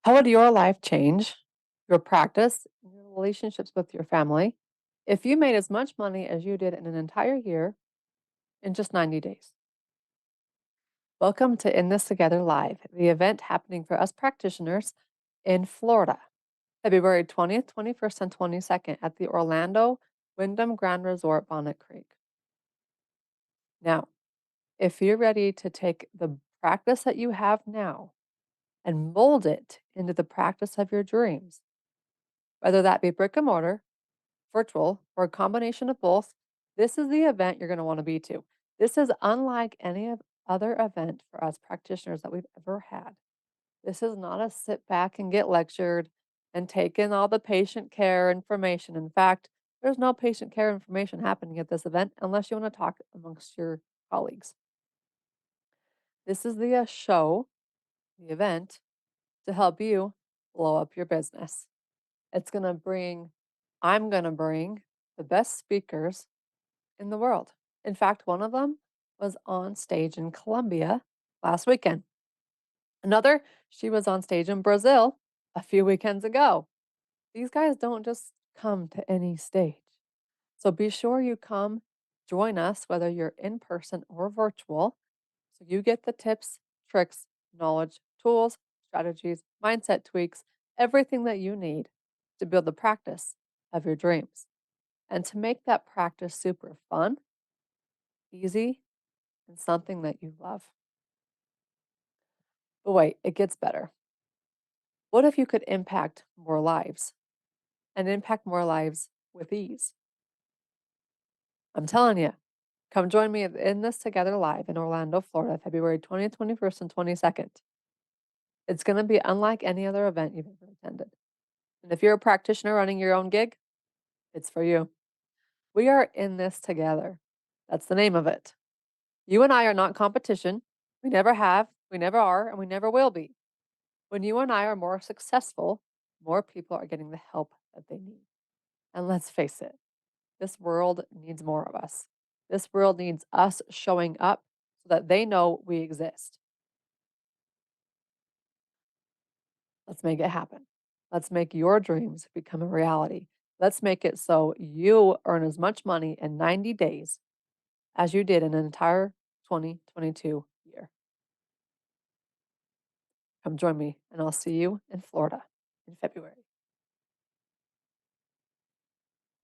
How would your life change, your practice, and your relationships with your family if you made as much money as you did in an entire year in just 90 days? Welcome to In This Together Live, the event happening for us practitioners in Florida, February 20th, 21st, and 22nd at the Orlando Wyndham Grand Resort, Bonnet Creek. Now, if you're ready to take the practice that you have now and mold it into the practice of your dreams, whether that be brick and mortar, virtual, or a combination of both, this is the event you're going to want to be to. This is unlike any other event for us practitioners that we've ever had. This is not a sit back and get lectured and take in all the patient care information. In fact, there's no patient care information happening at this event unless you want to talk amongst your colleagues. This is the show, the event, to help you blow up your business. It's going to bring, I'm going to bring the best speakers in the world. In fact, one of them was on stage in Colombia last weekend. Another, she was on stage in Brazil a few weekends ago. These guys don't just come to any stage. So be sure you come join us, whether you're in person or virtual, so you get the tips, tricks, knowledge, tools, strategies, mindset tweaks, everything that you need to build the practice of your dreams and to make that practice super fun, easy, and something that you love. But wait, it gets better. What if you could impact more lives and impact more lives with ease? I'm telling you, come join me in this together live in Orlando, Florida, February 20th, 21st, and 22nd. It's going to be unlike any other event you've ever attended. And if you're a practitioner running your own gig, it's for you. We are in this together. That's the name of it. You and I are not competition. We never have, we never are, and we never will be. When you and I are more successful, more people are getting the help that they need. And let's face it, this world needs more of us. This world needs us showing up so that they know we exist. Let's make it happen. Let's make your dreams become a reality. Let's make it so you earn as much money in 90 days as you did in an entire 2022 year. Come join me, and I'll see you in Florida in February.